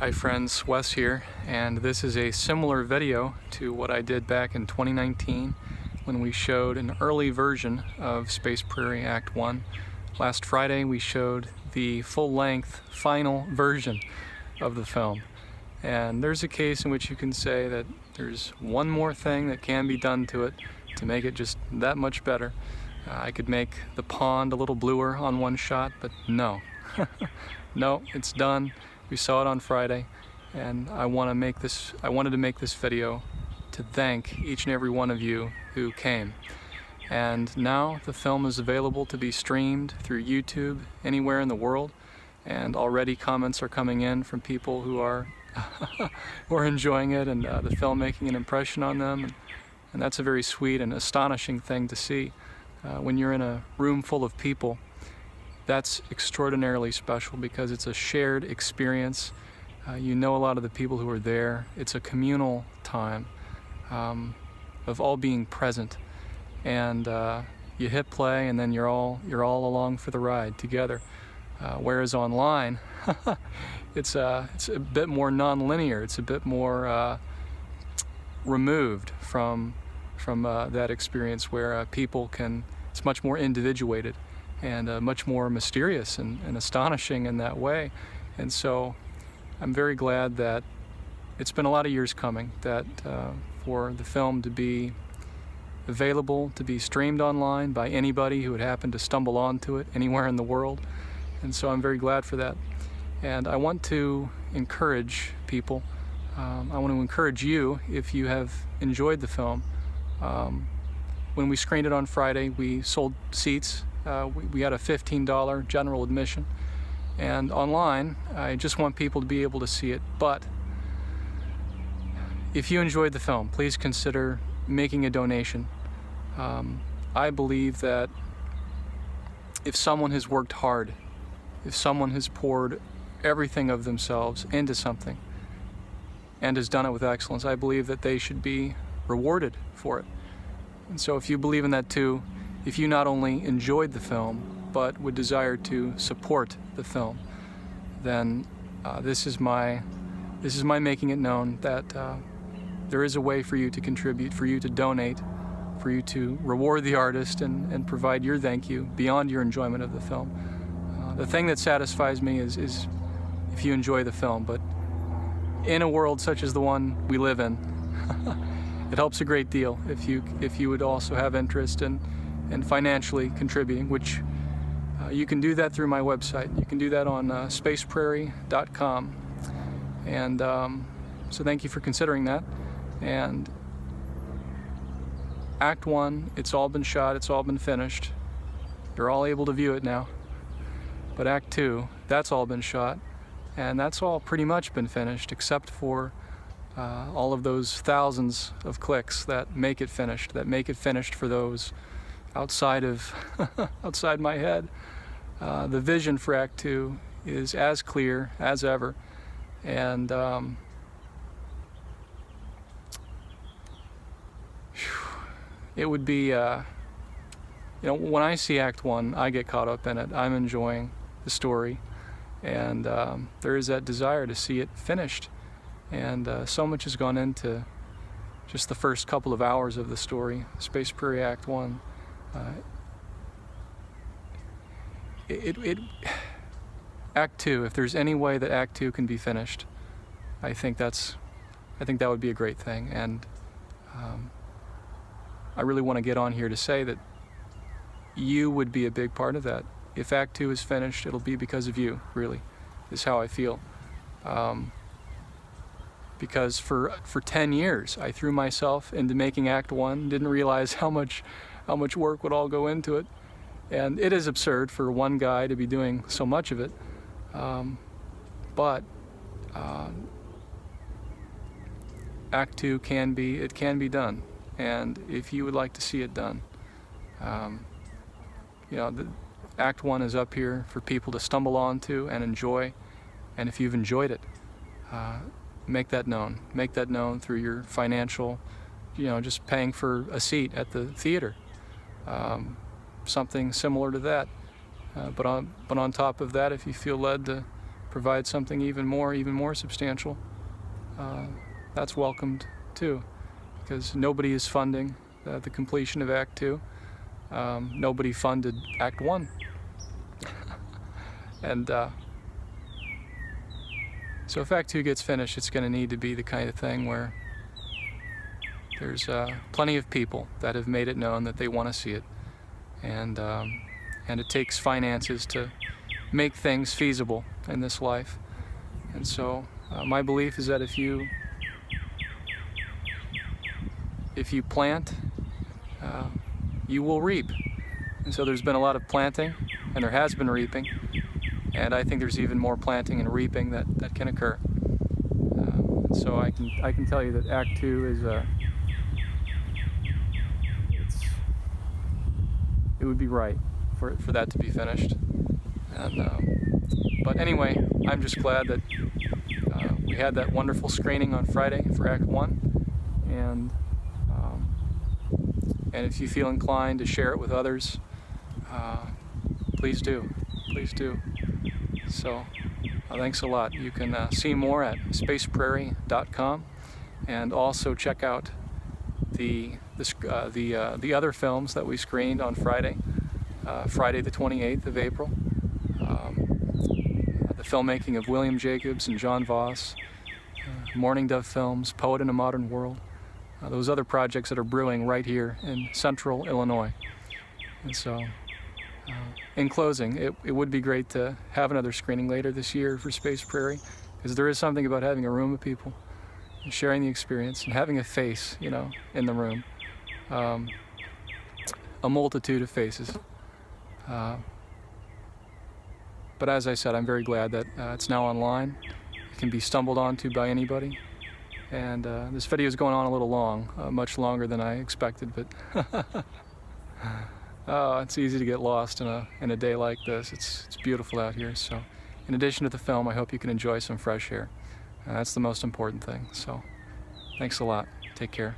Hi friends, Wes here, and this is a similar video to what I did back in 2019 when we showed an early version of Space Prairie Act 1. Last Friday we showed the full-length final version of the film, and there's a case in which you can say that there's one more thing that can be done to it to make it just that much better. I could make the pond a little bluer on one shot, but no. No, it's done. We saw it on Friday, and I wanted to make this video to thank each and every one of you who came. And now the film is available to be streamed through YouTube anywhere in the world, and already comments are coming in from people who are who are enjoying it, and the film making an impression on them, and that's a very sweet and astonishing thing to see. When you're in a room full of people, that's extraordinarily special because it's a shared experience. You know a lot of the people who are there. It's a communal time of all being present, and you hit play, and then you're all along for the ride together. Whereas online, it's a bit more non-linear. It's a bit more removed from that experience where people can. It's much more individuated and much more mysterious and astonishing in that way. And so I'm very glad that it's been a lot of years coming that for the film to be available, to be streamed online by anybody who would happen to stumble onto it anywhere in the world. And so I'm very glad for that. And I want to encourage people, I want to encourage you, if you have enjoyed the film. When we screened it on Friday, we sold seats. We had a $15 general admission, and online I just want people to be able to see it. But if you enjoyed the film, please consider making a donation. I believe that if someone has worked hard, if someone has poured everything of themselves into something and has done it with excellence, I believe that they should be rewarded for it. And so if you believe in that too, if you not only enjoyed the film, but would desire to support the film, then this is my making it known that there is a way for you to contribute, for you to donate, for you to reward the artist and provide your thank you beyond your enjoyment of the film. The thing that satisfies me is if you enjoy the film, but in a world such as the one we live in, it helps a great deal if you would also have interest in financially contributing, which you can do that through my website. You can do that on spaceprairie.com. And so thank you for considering that. And Act 1, it's all been shot, it's all been finished. You're all able to view it now. But Act 2, that's all been shot, and that's all pretty much been finished, except for all of those thousands of clicks that make it finished for those outside of outside my head. The vision for Act 2 is as clear as ever, and it would be when I see Act 1, I get caught up in it. I'm enjoying the story, and there is that desire to see it finished. And so much has gone into just the first couple of hours of the story, Space Prairie Act 1. Act 2, if there's any way that Act 2 can be finished, I think that would be a great thing. And I really want to get on here to say that you would be a big part of that. If Act 2 is finished, it'll be because of you, really, is how I feel. Because for 10 years I threw myself into making Act 1, didn't realize how much work would all go into it, and it is absurd for one guy to be doing so much of it, but Act 2 can be done, and if you would like to see it done, Act 1 is up here for people to stumble onto and enjoy, and if you've enjoyed it, make that known through your financial, just paying for a seat at the theater, something similar to that. But on top of that, if you feel led to provide something even more substantial, that's welcomed too, because nobody is funding the completion of Act 2. Nobody funded Act 1. And so if Act 2 gets finished, it's going to need to be the kind of thing where there's plenty of people that have made it known that they want to see it, and it takes finances to make things feasible in this life. And so my belief is that if you plant, you will reap. And so there's been a lot of planting, and there has been reaping, and I think there's even more planting and reaping that can occur. So I can tell you that Act 2 is it would be right for that to be finished. And but anyway, I'm just glad that we had that wonderful screening on Friday for Act 1, and if you feel inclined to share it with others, please do. So thanks a lot. You can see more at spaceprairie.com, and also check out the other films that we screened on Friday, Friday the 28th of April. The filmmaking of William Jacobs and John Voss, Morning Dove Films, Poet in a Modern World, those other projects that are brewing right here in central Illinois. And so, in closing, it would be great to have another screening later this year for Space Prairie, because there is something about having a room of people and sharing the experience and having a face, in the room. A multitude of faces. But as I said, I'm very glad that it's now online. It can be stumbled onto by anybody. And this video is going on a little long, much longer than I expected, but it's easy to get lost in a day like this. It's beautiful out here. So in addition to the film, I hope you can enjoy some fresh air. That's the most important thing. So thanks a lot. Take care.